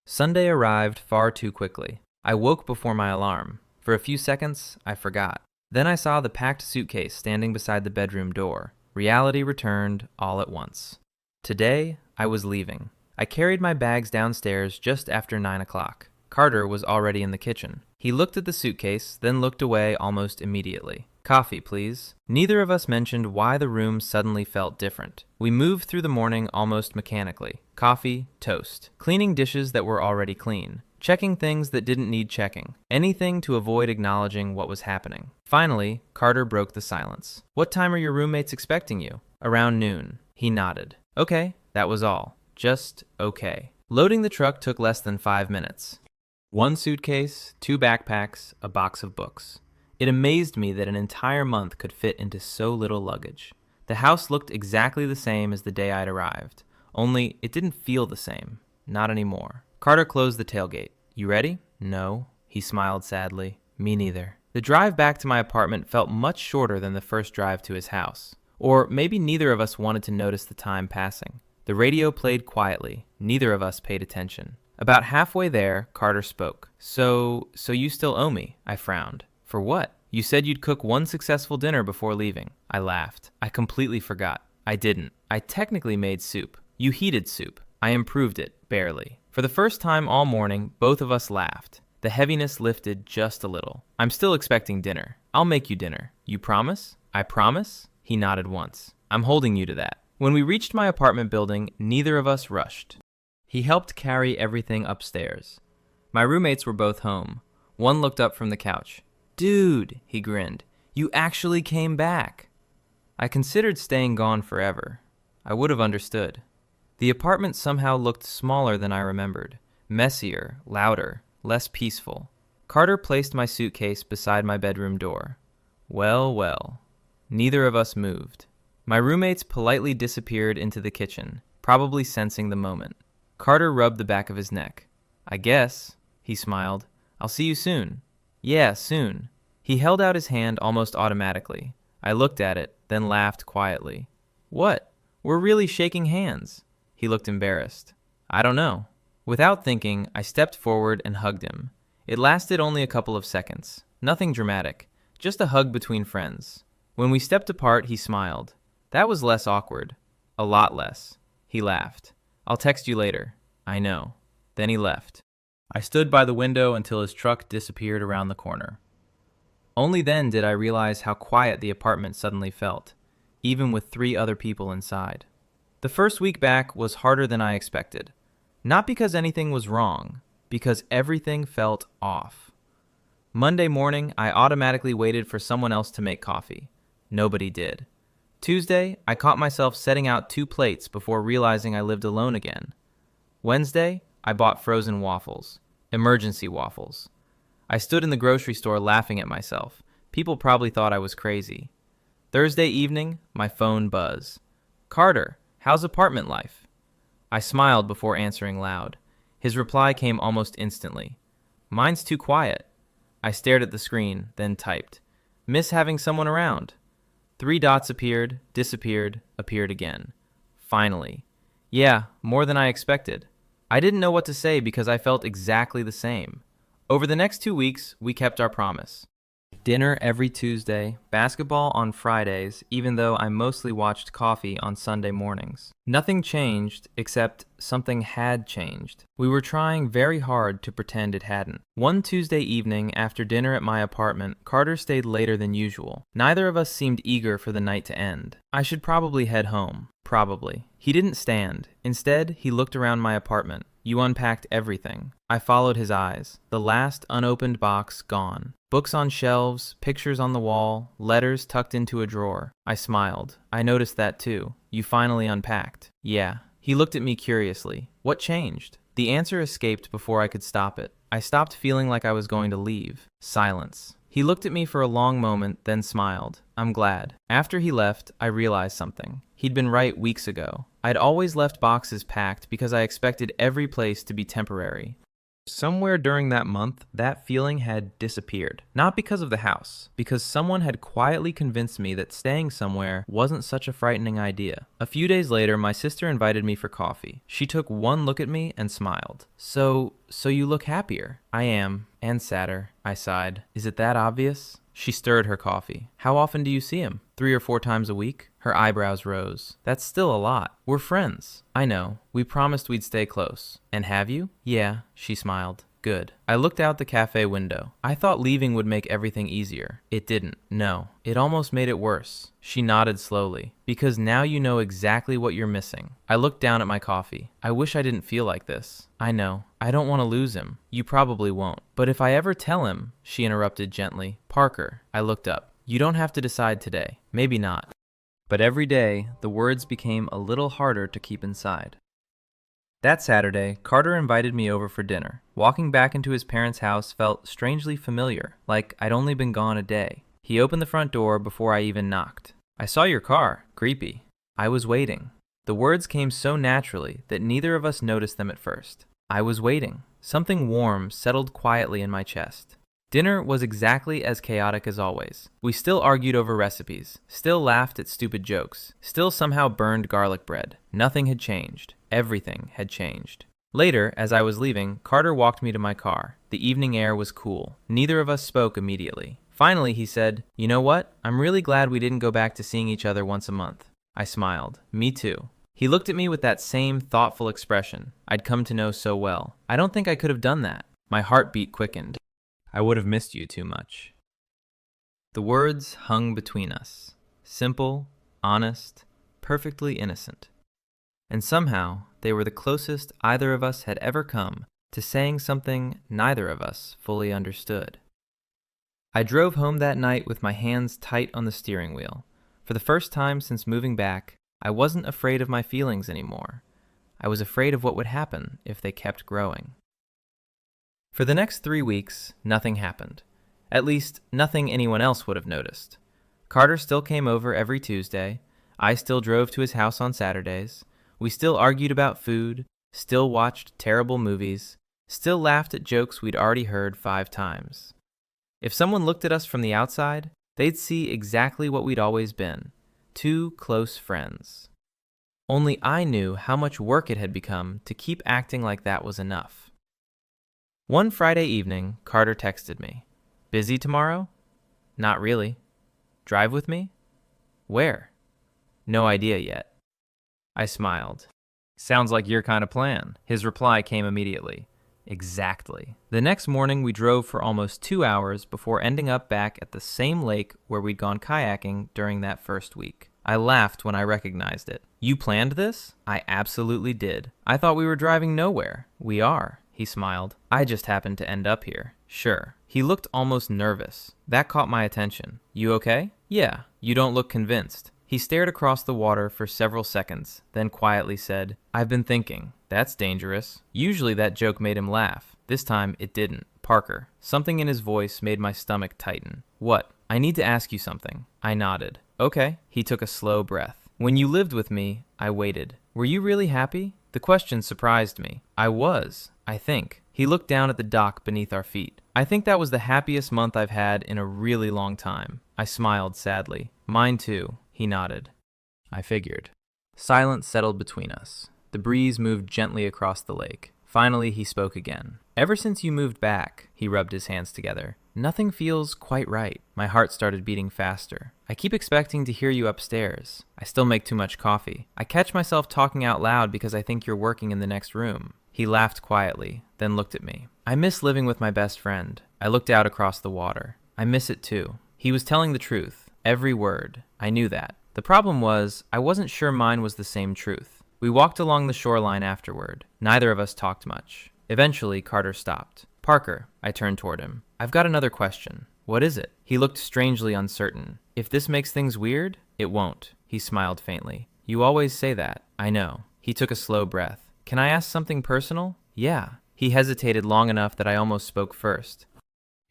Sunday arrived far too quickly. I woke before my alarm. For a few seconds, I forgot. Then I saw the packed suitcase standing beside the bedroom door. Reality returned all at once. Today, I was leaving. I carried my bags downstairs just after 9 o'clock. Carter was already in the kitchen. He looked at the suitcase, then looked away almost immediately. Coffee, please. Neither of us mentioned why the room suddenly felt different. We moved through the morning almost mechanically. Coffee, toast. Cleaning dishes that were already clean. Checking things that didn't need checking. Anything to avoid acknowledging what was happening. Finally, Carter broke the silence. What time are your roommates expecting you? Around noon. He nodded. Okay, that was all. Just okay. Loading the truck took less than 5 minutes. 1 suitcase, 2 backpacks, a box of books. It amazed me that an entire month could fit into so little luggage. The house looked exactly the same as the day I'd arrived, only it didn't feel the same. Not anymore. Carter closed the tailgate. You ready? No. He smiled sadly. Me neither. The drive back to my apartment felt much shorter than the first drive to his house. Or maybe neither of us wanted to notice the time passing. The radio played quietly. Neither of us paid attention. About halfway there, Carter spoke. So you still owe me? I frowned. For what? You said you'd cook 1 successful dinner before leaving. I laughed. I completely forgot. I didn't. I technically made soup. You heated soup. I improved it, barely. For the first time all morning, both of us laughed. The heaviness lifted just a little. I'm still expecting dinner. I'll make you dinner. You promise? I promise? He nodded once. I'm holding you to that. When we reached my apartment building, neither of us rushed. He helped carry everything upstairs. My roommates were both home. One looked up from the couch. Dude, he grinned. You actually came back. I considered staying gone forever. I would have understood. The apartment somehow looked smaller than I remembered. Messier, louder, less peaceful. Carter placed my suitcase beside my bedroom door. Well, well. Neither of us moved. My roommates politely disappeared into the kitchen, probably sensing the moment. Carter rubbed the back of his neck. I guess, he smiled. I'll see you soon. Yeah, soon. He held out his hand almost automatically. I looked at it, then laughed quietly. What? We're really shaking hands. He looked embarrassed. I don't know. Without thinking, I stepped forward and hugged him. It lasted only a couple of seconds. Nothing dramatic. Just a hug between friends. When we stepped apart, he smiled. That was less awkward. A lot less. He laughed. I'll text you later. I know. Then he left. I stood by the window until his truck disappeared around the corner. Only then did I realize how quiet the apartment suddenly felt, even with 3 other people inside. The first week back was harder than I expected. Not because anything was wrong, because everything felt off. Monday morning, I automatically waited for someone else to make coffee. Nobody did. Tuesday, I caught myself setting out 2 plates before realizing I lived alone again. Wednesday, I bought frozen waffles. Emergency waffles. I stood in the grocery store laughing at myself. People probably thought I was crazy. Thursday evening, my phone buzzed. Carter, how's apartment life? I smiled before answering loud. His reply came almost instantly. Mine's too quiet. I stared at the screen, then typed. Miss having someone around. 3 dots appeared, disappeared, appeared again. Finally. Yeah, more than I expected. I didn't know what to say because I felt exactly the same. Over the next 2 weeks, we kept our promise. Dinner every Tuesday, basketball on Fridays, even though I mostly watched coffee on Sunday mornings. Nothing changed, except something had changed. We were trying very hard to pretend it hadn't. One Tuesday evening, after dinner at my apartment, Carter stayed later than usual. Neither of us seemed eager for the night to end. I should probably head home. Probably. He didn't stand. Instead, he looked around my apartment. You unpacked everything. I followed his eyes. The last unopened box gone. Books on shelves, pictures on the wall, letters tucked into a drawer. I smiled. I noticed that too. You finally unpacked. Yeah. He looked at me curiously. What changed? The answer escaped before I could stop it. I stopped feeling like I was going to leave. Silence. He looked at me for a long moment, then smiled. I'm glad. After he left, I realized something. He'd been right weeks ago. I'd always left boxes packed because I expected every place to be temporary. Somewhere during that month, that feeling had disappeared. Not because of the house, because someone had quietly convinced me that staying somewhere wasn't such a frightening idea. A few days later, my sister invited me for coffee. She took one look at me and smiled. So you look happier. I am, and sadder, I sighed. Is it that obvious? She stirred her coffee. How often do you see him? 3 or 4 times a week? Her eyebrows rose. That's still a lot. We're friends. I know. We promised we'd stay close. And have you? Yeah, she smiled. Good. I looked out the cafe window. I thought leaving would make everything easier. It didn't. No. It almost made it worse. She nodded slowly. Because now you know exactly what you're missing. I looked down at my coffee. I wish I didn't feel like this. I know. I don't want to lose him. You probably won't. But if I ever tell him, she interrupted gently. Parker. I looked up. You don't have to decide today. Maybe not. But every day, the words became a little harder to keep inside. That Saturday, Carter invited me over for dinner. Walking back into his parents' house felt strangely familiar, like I'd only been gone a day. He opened the front door before I even knocked. I saw your car. Creepy. I was waiting. The words came so naturally that neither of us noticed them at first. I was waiting. Something warm settled quietly in my chest. Dinner was exactly as chaotic as always. We still argued over recipes, still laughed at stupid jokes, still somehow burned garlic bread. Nothing had changed. Everything had changed. Later, as I was leaving, Carter walked me to my car. The evening air was cool. Neither of us spoke immediately. Finally, he said, "You know what? I'm really glad we didn't go back to seeing each other once a month." I smiled. Me too. He looked at me with that same thoughtful expression I'd come to know so well. I don't think I could have done that. My heartbeat quickened. I would have missed you too much. The words hung between us. Simple, honest, perfectly innocent. And somehow, they were the closest either of us had ever come to saying something neither of us fully understood. I drove home that night with my hands tight on the steering wheel. For the first time since moving back, I wasn't afraid of my feelings anymore. I was afraid of what would happen if they kept growing. For the next 3 weeks, nothing happened. At least, nothing anyone else would have noticed. Carter still came over every Tuesday. I still drove to his house on Saturdays. We still argued about food, still watched terrible movies, still laughed at jokes we'd already heard 5 times. If someone looked at us from the outside, they'd see exactly what we'd always been, 2 close friends. Only I knew how much work it had become to keep acting like that was enough. One Friday evening, Carter texted me. Busy tomorrow? Not really. Drive with me? Where? No idea yet. I smiled. Sounds like your kind of plan. His reply came immediately. Exactly. The next morning, we drove for almost 2 hours before ending up back at the same lake where we'd gone kayaking during that first week. I laughed when I recognized it. You planned this? I absolutely did. I thought we were driving nowhere. We are. He smiled. I just happened to end up here. Sure. He looked almost nervous. That caught my attention. You okay? Yeah. You don't look convinced. He stared across the water for several seconds, then quietly said, I've been thinking. That's dangerous. Usually that joke made him laugh. This time it didn't. Parker. Something in his voice made my stomach tighten. What? I need to ask you something. I nodded. Okay. He took a slow breath. When you lived with me, I waited. Were you really happy? The question surprised me. I was, I think. He looked down at the dock beneath our feet. I think that was the happiest month I've had in a really long time. I smiled sadly. Mine too. He nodded. I figured. Silence settled between us. The breeze moved gently across the lake. Finally, he spoke again. Ever since you moved back, he rubbed his hands together, nothing feels quite right. My heart started beating faster. I keep expecting to hear you upstairs. I still make too much coffee. I catch myself talking out loud because I think you're working in the next room. He laughed quietly, then looked at me. I miss living with my best friend. I looked out across the water. I miss it too. He was telling the truth. Every word. I knew that. The problem was, I wasn't sure mine was the same truth. We walked along the shoreline afterward. Neither of us talked much. Eventually, Carter stopped. Parker, I turned toward him. I've got another question. What is it? He looked strangely uncertain. If this makes things weird, it won't. He smiled faintly. You always say that. I know. He took a slow breath. Can I ask something personal? Yeah. He hesitated long enough that I almost spoke first.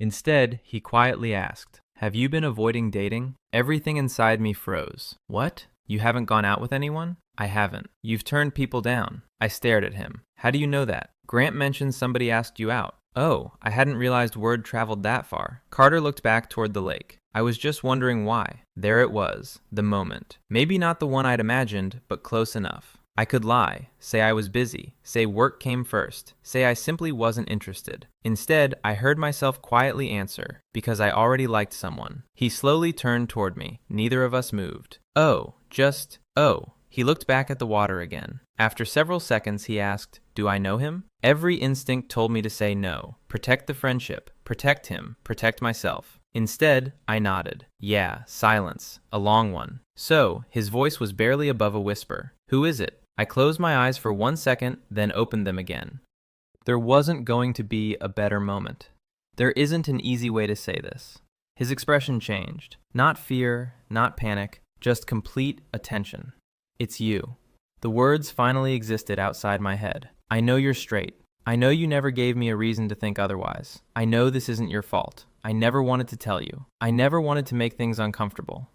Instead, he quietly asked, have you been avoiding dating? Everything inside me froze. What? You haven't gone out with anyone? I haven't. You've turned people down. I stared at him. How do you know that? Grant mentioned somebody asked you out. Oh, I hadn't realized word traveled that far. Carter looked back toward the lake. I was just wondering why. There it was, the moment. Maybe not the one I'd imagined, but close enough. I could lie, say I was busy, say work came first, say I simply wasn't interested. Instead, I heard myself quietly answer, because I already liked someone. He slowly turned toward me. Neither of us moved. Oh. He looked back at the water again. After several seconds, he asked, do I know him? Every instinct told me to say no. Protect the friendship. Protect him. Protect myself. Instead, I nodded. Yeah, silence. A long one. So, his voice was barely above a whisper. Who is it? I closed my eyes for 1 second, then opened them again. There wasn't going to be a better moment. There isn't an easy way to say this. His expression changed. Not fear, not panic, just complete attention. It's you. The words finally existed outside my head. I know you're straight. I know you never gave me a reason to think otherwise. I know this isn't your fault. I never wanted to tell you. I never wanted to make things uncomfortable.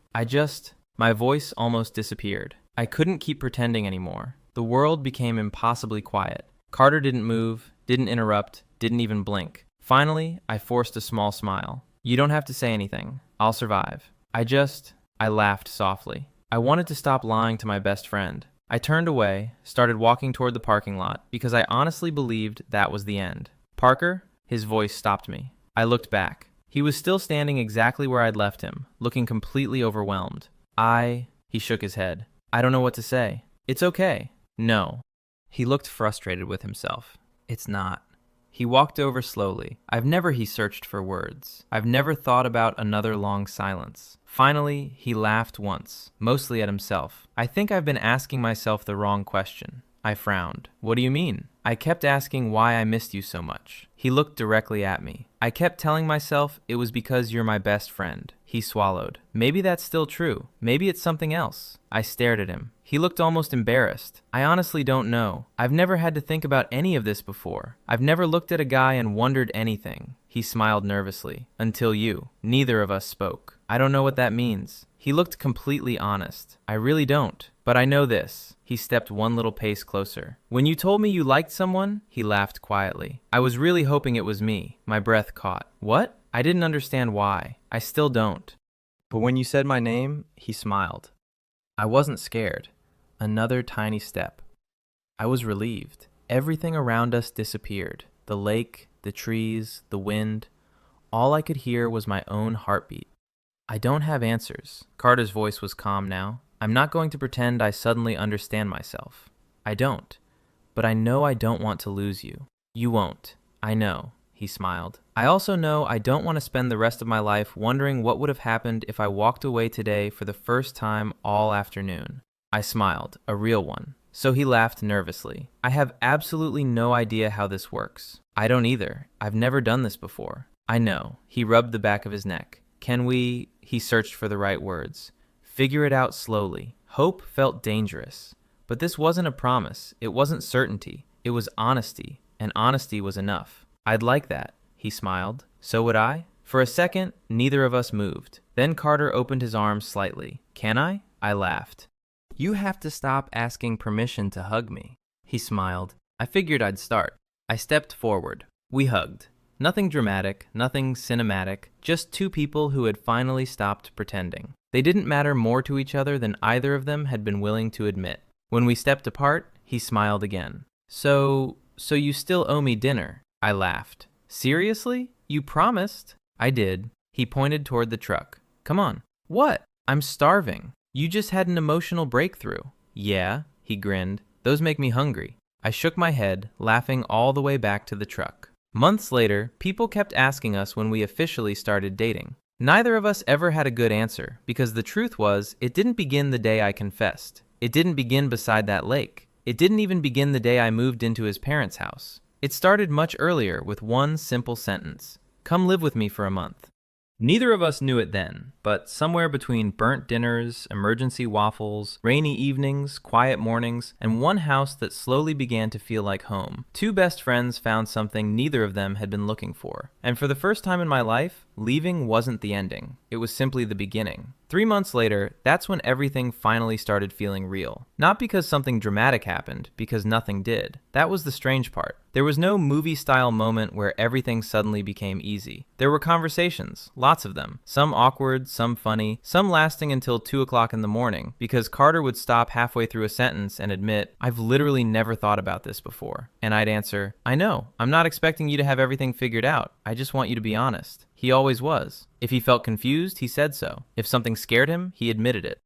My voice almost disappeared. I couldn't keep pretending anymore. The world became impossibly quiet. Carter didn't move, didn't interrupt, didn't even blink. Finally, I forced a small smile. You don't have to say anything. I'll survive. I laughed softly. I wanted to stop lying to my best friend. I turned away, started walking toward the parking lot, because I honestly believed that was the end. Parker? His voice stopped me. I looked back. He was still standing exactly where I'd left him, looking completely overwhelmed. He shook his head. I don't know what to say. It's okay. No. He looked frustrated with himself. It's not. He walked over slowly. He searched for words. I've never thought about another long silence. Finally, he laughed once, mostly at himself. I think I've been asking myself the wrong question. I frowned. What do you mean? I kept asking why I missed you so much. He looked directly at me. I kept telling myself it was because you're my best friend. He swallowed. Maybe that's still true. Maybe it's something else. I stared at him. He looked almost embarrassed. I honestly don't know. I've never had to think about any of this before. I've never looked at a guy and wondered anything. He smiled nervously. Until you. Neither of us spoke. I don't know what that means. He looked completely honest. I really don't. But I know this. He stepped one little pace closer. When you told me you liked someone, he laughed quietly. I was really hoping it was me. My breath caught. What? I didn't understand why. I still don't. But when you said my name, he smiled. I wasn't scared. Another tiny step. I was relieved. Everything around us disappeared. The lake, the trees, the wind. All I could hear was my own heartbeat. I don't have answers. Carter's voice was calm now. I'm not going to pretend I suddenly understand myself. I don't. But I know I don't want to lose you. You won't. I know. He smiled. I also know I don't want to spend the rest of my life wondering what would have happened if I walked away today for the first time all afternoon. I smiled, a real one. So he laughed nervously. I have absolutely no idea how this works. I don't either. I've never done this before. I know. He rubbed the back of his neck. Can we? He searched for the right words. Figure it out slowly. Hope felt dangerous. But this wasn't a promise. It wasn't certainty. It was honesty. And honesty was enough. I'd like that. He smiled. So would I? For a second, neither of us moved. Then Carter opened his arms slightly. Can I? I laughed. You have to stop asking permission to hug me. He smiled. I figured I'd start. I stepped forward. We hugged. Nothing dramatic, nothing cinematic, just two people who had finally stopped pretending. They didn't matter more to each other than either of them had been willing to admit. When we stepped apart, he smiled again. So you still owe me dinner? I laughed. Seriously? You promised? I did. He pointed toward the truck. Come on. What? I'm starving. You just had an emotional breakthrough. Yeah, he grinned. Those make me hungry. I shook my head, laughing all the way back to the truck. Months later, people kept asking us when we officially started dating. Neither of us ever had a good answer, because the truth was, it didn't begin the day I confessed. It didn't begin beside that lake. It didn't even begin the day I moved into his parents' house. It started much earlier with one simple sentence. Come live with me for a month. Neither of us knew it then, but somewhere between burnt dinners, emergency waffles, rainy evenings, quiet mornings, and one house that slowly began to feel like home, two best friends found something neither of them had been looking for. And for the first time in my life, leaving wasn't the ending. It was simply the beginning. 3 months later, that's when everything finally started feeling real. Not because something dramatic happened, because nothing did. That was the strange part. There was no movie-style moment where everything suddenly became easy. There were conversations, lots of them. Some awkward, some funny, some lasting until 2 o'clock in the morning, because Carter would stop halfway through a sentence and admit, I've literally never thought about this before. And I'd answer, I know. I'm not expecting you to have everything figured out. I just want you to be honest. He always was. If he felt confused, he said so. If something scared him, he admitted it.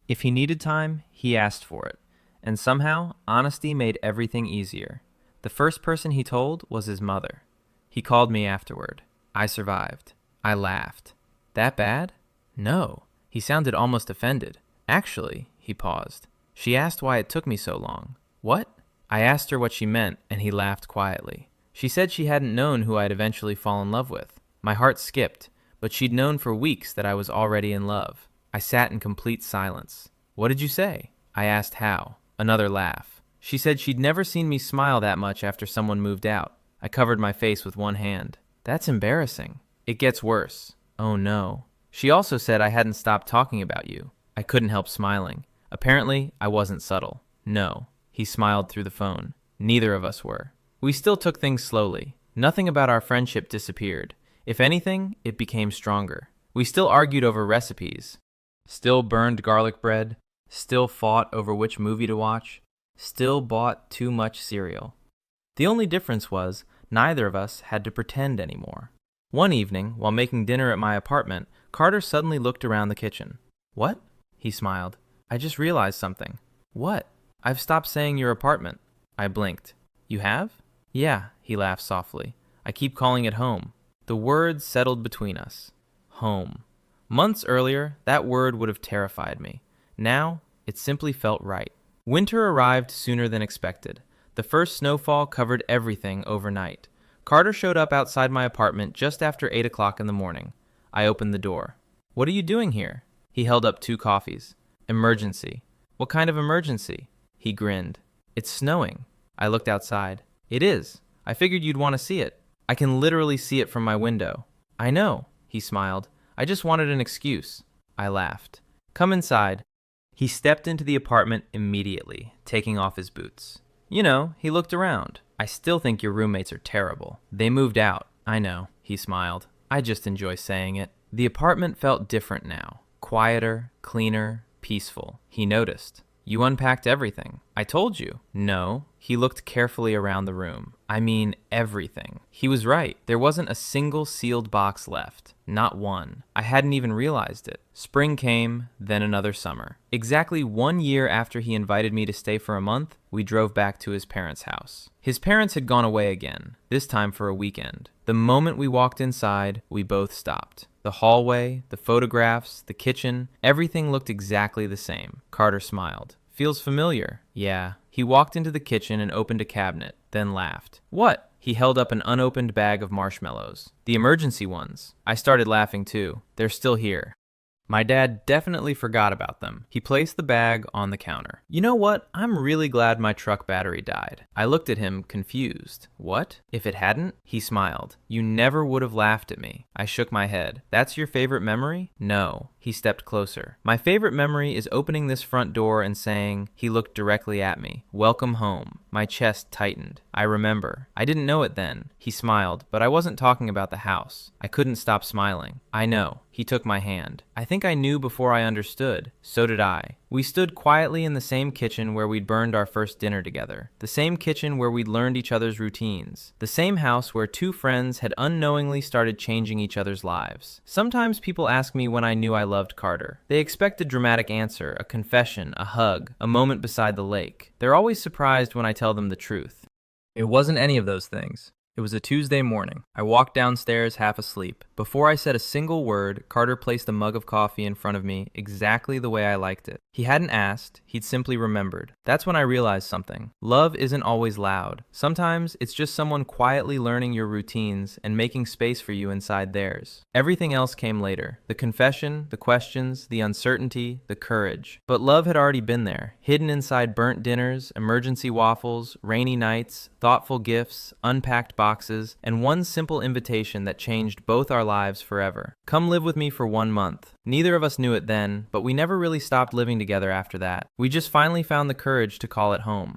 If he needed time, he asked for it. And somehow, honesty made everything easier. The first person he told was his mother. He called me afterward. I survived. I laughed. That bad? No. He sounded almost offended. Actually, he paused. She asked why it took me so long. What? I asked her what she meant, and he laughed quietly. She said she hadn't known who I'd eventually fall in love with. My heart skipped, but she'd known for weeks that I was already in love. I sat in complete silence. What did you say? I asked how. Another laugh. She said she'd never seen me smile that much after someone moved out. I covered my face with one hand. That's embarrassing. It gets worse. Oh no. She also said I hadn't stopped talking about you. I couldn't help smiling. Apparently, I wasn't subtle. No. He smiled through the phone. Neither of us were. We still took things slowly. Nothing about our friendship disappeared. If anything, it became stronger. We still argued over recipes. Still burned garlic bread. Still fought over which movie to watch. Still bought too much cereal. The only difference was, neither of us had to pretend anymore. One evening, while making dinner at my apartment, Carter suddenly looked around the kitchen. What? He smiled. I just realized something. What? I've stopped saying your apartment. I blinked. You have? Yeah, he laughed softly. I keep calling it home. The word settled between us. Home. Months earlier, that word would have terrified me. Now, it simply felt right. Winter arrived sooner than expected. The first snowfall covered everything overnight. Carter showed up outside my apartment just after 8 o'clock in the morning. I opened the door. What are you doing here? He held up 2 coffees. Emergency. What kind of emergency? He grinned. It's snowing. I looked outside. It is. I figured you'd want to see it. I can literally see it from my window. I know, he smiled. I just wanted an excuse. I laughed. Come inside. He stepped into the apartment immediately, taking off his boots. You know, he looked around. I still think your roommates are terrible. They moved out. I know, he smiled. I just enjoy saying it. The apartment felt different now. Quieter, cleaner, peaceful. He noticed. You unpacked everything. I told you. No. He looked carefully around the room. I mean, everything. He was right. There wasn't a single sealed box left. Not one. I hadn't even realized it. Spring came, then another summer. Exactly 1 year after he invited me to stay for a month, we drove back to his parents' house. His parents had gone away again, this time for a weekend. The moment we walked inside, we both stopped. The hallway, the photographs, the kitchen, everything looked exactly the same. Carter smiled. Feels familiar. Yeah. He walked into the kitchen and opened a cabinet, then laughed. What? He held up an unopened bag of marshmallows. The emergency ones. I started laughing too. They're still here. My dad definitely forgot about them. He placed the bag on the counter. You know what? I'm really glad my truck battery died. I looked at him, confused. What? If it hadn't? He smiled. You never would have laughed at me. I shook my head. That's your favorite memory? No. He stepped closer. My favorite memory is opening this front door and saying, he looked directly at me, welcome home. My chest tightened. I remember. I didn't know it then. He smiled, but I wasn't talking about the house. I couldn't stop smiling. I know. He took my hand. I think I knew before I understood. So did I. We stood quietly in the same kitchen where we'd burned our first dinner together. The same kitchen where we'd learned each other's routines. The same house where 2 friends had unknowingly started changing each other's lives. Sometimes people ask me when I knew I loved Carter. They expect a dramatic answer, a confession, a hug, a moment beside the lake. They're always surprised when I tell them the truth. It wasn't any of those things. It was a Tuesday morning. I walked downstairs half asleep. Before I said a single word, Carter placed a mug of coffee in front of me exactly the way I liked it. He hadn't asked, he'd simply remembered. That's when I realized something. Love isn't always loud. Sometimes it's just someone quietly learning your routines and making space for you inside theirs. Everything else came later. The confession, the questions, the uncertainty, the courage. But love had already been there, hidden inside burnt dinners, emergency waffles, rainy nights, thoughtful gifts, unpacked boxes, and one simple invitation that changed both our lives forever. Come live with me for 1 month. Neither of us knew it then, but we never really stopped living together after that. We just finally found the courage to call it home.